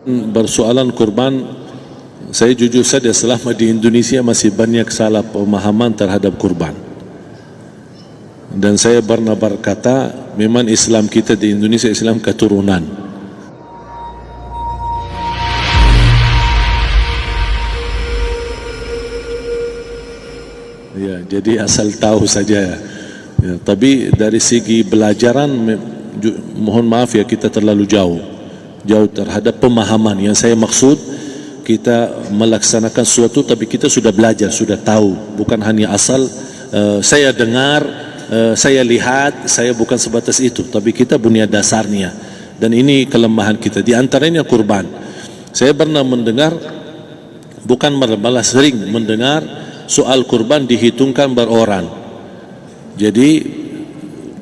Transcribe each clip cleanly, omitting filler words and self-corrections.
Bersoalan kurban, saya jujur saja selama di Indonesia masih banyak salah pemahaman terhadap kurban. Dan saya pernah berkata, memang Islam kita di Indonesia Islam keturunan. Ya, jadi asal tahu saja. Ya, tapi dari segi belajaran, mohon maaf ya, kita terlalu jauh terhadap pemahaman. Yang saya maksud, kita melaksanakan sesuatu tapi kita sudah belajar, sudah tahu, bukan hanya asal saya dengar, saya lihat, saya bukan sebatas itu, tapi kita punya dasarnya. Dan ini kelemahan kita, di antaranya kurban. Saya pernah mendengar, bukan malah sering mendengar soal kurban dihitungkan beroran. Jadi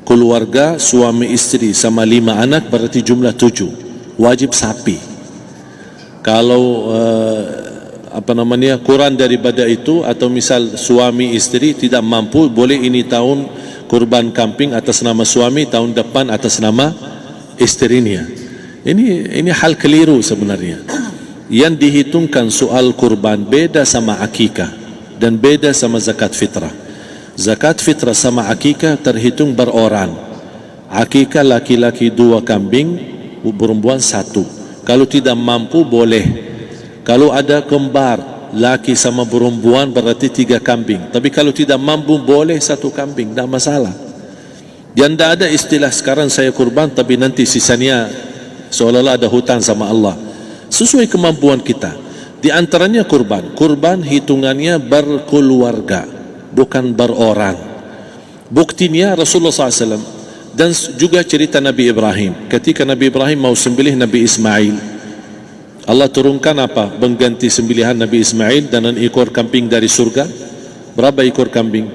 keluarga suami istri sama 5 anak berarti jumlah 7, wajib sapi. Kalau kurang daripada itu, atau misal suami istri tidak mampu, boleh ini tahun kurban kambing atas nama suami, tahun depan atas nama istrinya. Ini hal keliru sebenarnya. Yang dihitungkan soal kurban beda sama akikah dan beda sama zakat fitrah. Zakat fitrah sama akikah terhitung beroran. Akikah laki-laki 2 kambing, perempuan 1. Kalau tidak mampu boleh. Kalau ada kembar laki sama perempuan berarti 3 kambing. Tapi kalau tidak mampu boleh 1 kambing, tidak masalah. Dan tidak ada istilah sekarang saya kurban tapi nanti sisanya seolah-olah ada hutang sama Allah. Sesuai kemampuan kita. Di antaranya kurban. Kurban hitungannya berkeluarga, bukan beroran. Buktinya Rasulullah SAW dan juga cerita Nabi Ibrahim. Ketika Nabi Ibrahim mau sembelih Nabi Ismail, Allah turunkan apa? Mengganti sembelihan Nabi Ismail dengan ekor kambing dari surga. Berapa ekor kambing?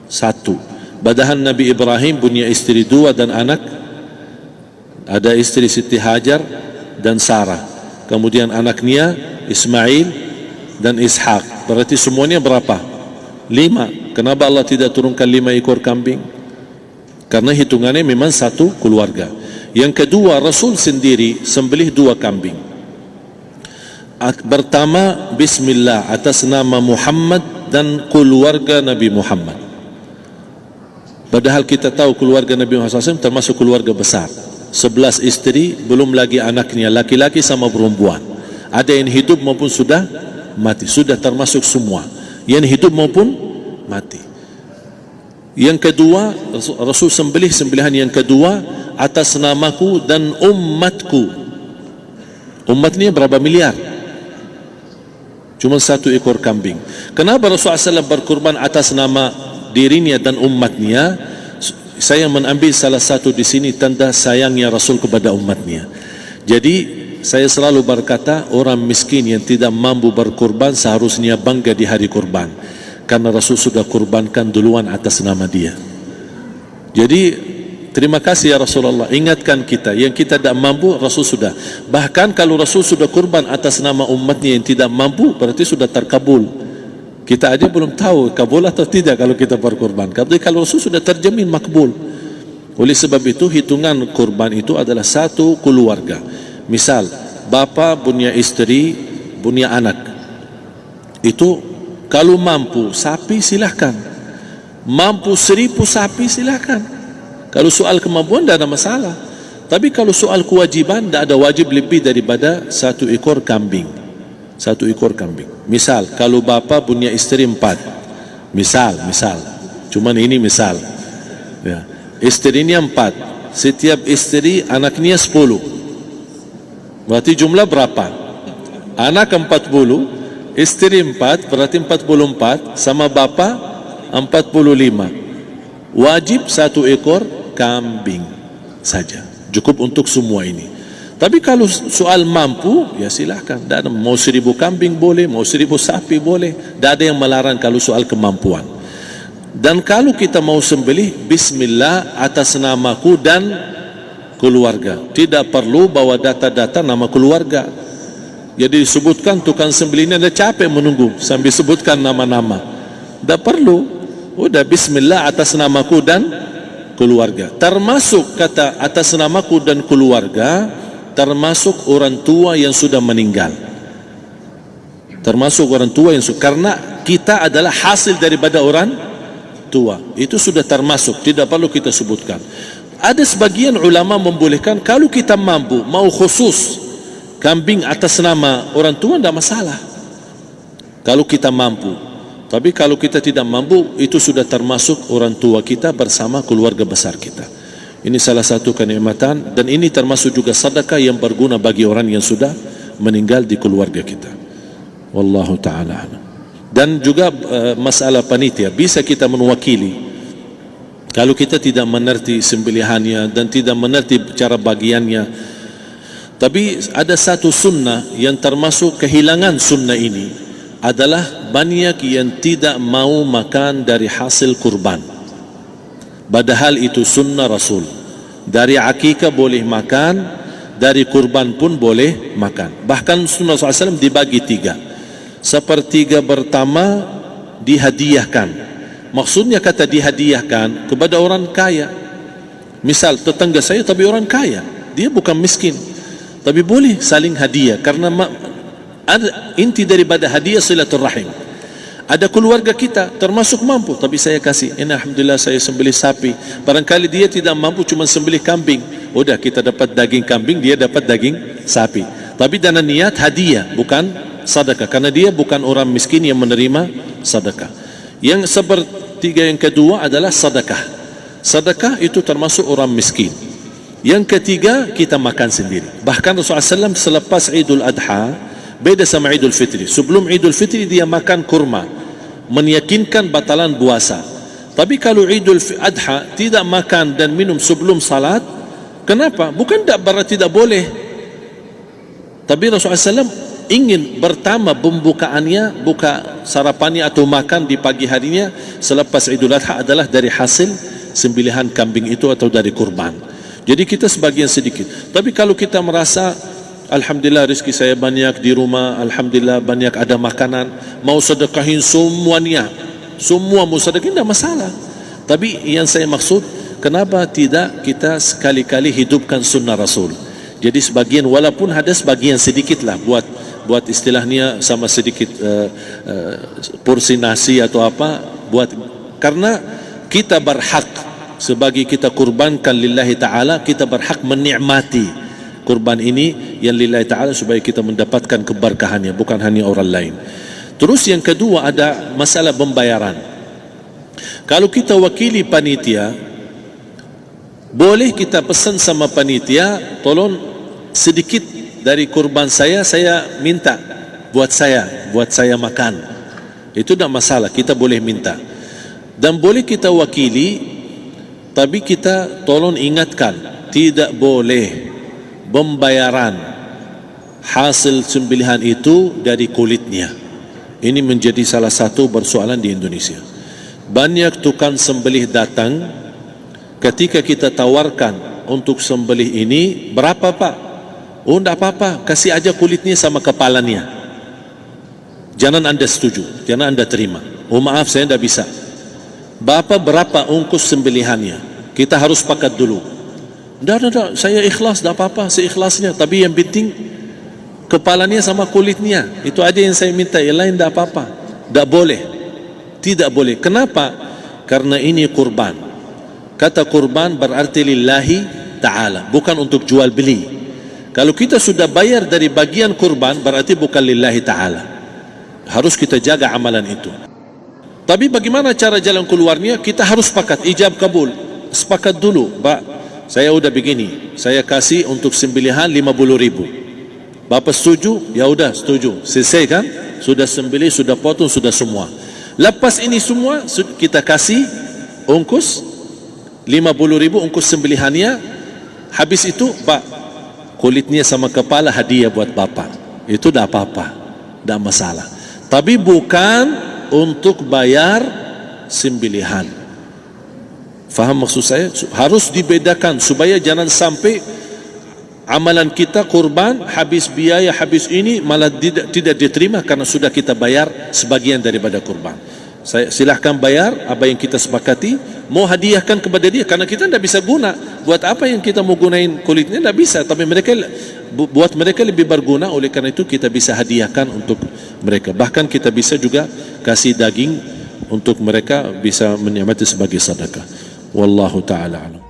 1. Padahal Nabi Ibrahim punya istri 2 dan anak. Ada istri Siti Hajar dan Sarah. Kemudian anaknya Ismail dan Ishak. Berarti semuanya berapa? 5. Kenapa Allah tidak turunkan 5 ekor kambing? Karena hitungannya memang 1 keluarga. Yang kedua, Rasul sendiri sembelih 2 kambing. Pertama, Bismillah atas nama Muhammad dan keluarga Nabi Muhammad. Padahal kita tahu keluarga Nabi Muhammad SAW termasuk keluarga besar. 11 istri, belum lagi anaknya, laki-laki sama perempuan. Ada yang hidup maupun sudah mati. Sudah termasuk semua. Yang hidup maupun mati. Yang kedua, Rasul sembelihan yang kedua atas namaku dan umatku. Umat ini berapa miliar? Cuma 1 ekor kambing. Kenapa Rasulullah SAW berkurban atas nama dirinya dan umatnya? Saya mengambil salah satu di sini tanda sayangnya Rasul kepada umatnya. Jadi saya selalu berkata, orang miskin yang tidak mampu berkurban seharusnya bangga di hari kurban, karena Rasul sudah kurbankan duluan atas nama dia. Jadi terima kasih ya Rasulullah, ingatkan kita. Yang kita tidak mampu, Rasul sudah. Bahkan kalau Rasul sudah kurban atas nama umatnya yang tidak mampu, berarti sudah terkabul. Kita aja belum tahu kabul atau tidak kalau kita berkurban. Tapi kalau Rasul sudah terjamin makbul. Oleh sebab itu hitungan kurban itu adalah 1 keluarga. Misal bapa punya istri, punya anak. Itu kalau mampu sapi silahkan, mampu 1000 sapi silahkan. Kalau soal kemampuan tidak ada masalah. Tapi kalau soal kewajiban, tidak ada wajib lebih daripada 1 ekor kambing. 1 ekor kambing. Misal kalau bapa punya istri 4, misal, cuman ini misal ya. Istrinya 4, setiap istri anaknya 10. Berarti jumlah berapa? Anak 40, istri 4, berarti 44, sama bapa 45. Wajib 1 ekor kambing saja, cukup untuk semua ini. Tapi kalau soal mampu, ya silahkan. Mau 1000 kambing boleh, mau 1000 sapi boleh. Tidak ada yang melarang kalau soal kemampuan. Dan kalau kita mau sembelih, Bismillah atas namaku dan keluarga. Tidak perlu bawa data-data nama keluarga. Jadi disebutkan tukang sembelihnya, ada capek menunggu sambil sebutkan nama-nama. Tidak perlu. Udah Bismillah atas namaku dan keluarga. Termasuk kata atas namaku dan keluarga, termasuk orang tua yang sudah meninggal. Termasuk orang tua yang karena kita adalah hasil daripada orang tua. Itu sudah termasuk, tidak perlu kita sebutkan. Ada sebagian ulama membolehkan kalau kita mampu, mau khusus kambing atas nama orang tua, tidak masalah kalau kita mampu. Tapi kalau kita tidak mampu, itu sudah termasuk orang tua kita bersama keluarga besar kita. Ini salah satu kenikmatan, dan ini termasuk juga sedekah yang berguna bagi orang yang sudah meninggal di keluarga kita. Wallahu ta'ala. Dan juga masalah panitia, bisa kita mewakili. Kalau kita tidak mengerti sembelihannya dan tidak mengerti cara bagiannya. Tapi ada satu sunnah yang termasuk kehilangan sunnah ini, adalah banyak yang tidak mau makan dari hasil kurban. Padahal itu sunnah Rasul. Dari akikah boleh makan, dari kurban pun boleh makan. Bahkan sunnah SAW dibagi 3. Sepertiga pertama dihadiahkan. Maksudnya kata dihadiahkan kepada orang kaya. Misal tetangga saya tapi orang kaya, dia bukan miskin, tapi boleh saling hadiah. Karena inti daripada hadiah silaturrahim. Ada keluarga kita termasuk mampu, tapi saya kasih, ini alhamdulillah saya sembelih sapi. Barangkali dia tidak mampu, cuma sembelih kambing. Udah, kita dapat daging kambing, dia dapat daging sapi. Tapi dengan niat hadiah, bukan sedekah, karena dia bukan orang miskin yang menerima sedekah. Yang sepertiga yang kedua adalah sedekah. Sedekah itu termasuk orang miskin. Yang ketiga, kita makan sendiri. Bahkan Rasulullah SAW selepas Idul Adha, beda sama Idul Fitri. Sebelum Idul Fitri dia makan kurma, meyakinkan batalan puasa. Tapi kalau Idul Adha tidak makan dan minum sebelum salat, kenapa? Bukan berarti tidak boleh. Tapi Rasulullah SAW ingin pertama pembukaannya, buka sarapannya atau makan di pagi harinya selepas Idul Adha adalah dari hasil sembelihan kambing itu atau dari kurban. Jadi kita sebagian sedikit. Tapi kalau kita merasa alhamdulillah rezeki saya banyak di rumah, alhamdulillah banyak ada makanan, mau sedekahin semuanya, semua mau sedekahin, tidak masalah. Tapi yang saya maksud, kenapa tidak kita sekali-kali hidupkan sunnah Rasul? Jadi sebagian, walaupun ada sebagian sedikit lah, buat istilahnya sama sedikit porsi nasi atau apa, karena kita berhak sebagai kita kurbankan lillahi ta'ala, kita berhak menikmati kurban ini yang lillahi ta'ala supaya kita mendapatkan keberkahannya, bukan hanya orang lain. Terus yang kedua ada masalah pembayaran. Kalau kita wakili panitia, boleh kita pesan sama panitia, tolong sedikit dari kurban saya minta buat saya makan. Itu tidak masalah, kita boleh minta. Dan boleh kita wakili, tapi kita tolong ingatkan, tidak boleh pembayaran hasil sembelihan itu dari kulitnya. Ini menjadi salah satu persoalan di Indonesia. Banyak tukang sembelih datang, ketika kita tawarkan untuk sembelih ini, berapa pak? Oh tidak apa-apa, kasih aja kulitnya sama kepalanya. Jangan anda setuju, jangan anda terima. Oh maaf, saya tidak bisa. Bapak berapa ongkos sembelihannya? Kita harus sepakat dulu. Tidak, saya ikhlas, tidak apa-apa, seikhlasnya. Tapi yang penting kepalanya sama kulitnya. Itu aja yang saya minta, yang lain tidak apa-apa. Tidak boleh. Tidak boleh. Kenapa? Karena ini kurban. Kata kurban berarti lillahi ta'ala, bukan untuk jual beli. Kalau kita sudah bayar dari bagian kurban, berarti bukan lillahi ta'ala. Harus kita jaga amalan itu. Tapi bagaimana cara jalan keluarnya? Kita harus sepakat, ijab kabul. Sepakat dulu, Pak, saya udah begini, saya kasih untuk sembelihan 50.000. Bapak setuju? Ya udah setuju. Selesai kan? Sudah sembelih, sudah potong, sudah semua. Lepas ini semua kita kasih ongkos 50.000 ongkos sembelihannya. Habis itu, Pak, kulitnya sama kepala hadiah buat Bapak. Itu tidak apa-apa, tidak masalah. Tapi bukan untuk bayar sembelihan. Faham maksud saya? Harus dibedakan supaya jangan sampai amalan kita kurban habis biaya, habis ini malah tidak diterima karena sudah kita bayar sebagian daripada kurban. silahkan bayar apa yang kita sepakati, mau hadiahkan kepada dia, karena kita tidak bisa guna. Buat apa yang kita mau gunain kulitnya, tidak bisa, tapi mereka buat mereka lebih berguna. Oleh karena itu kita bisa hadiahkan untuk mereka. Bahkan kita bisa juga kasih daging untuk mereka bisa menikmati sebagai sedekah. Wallahu ta'ala alam.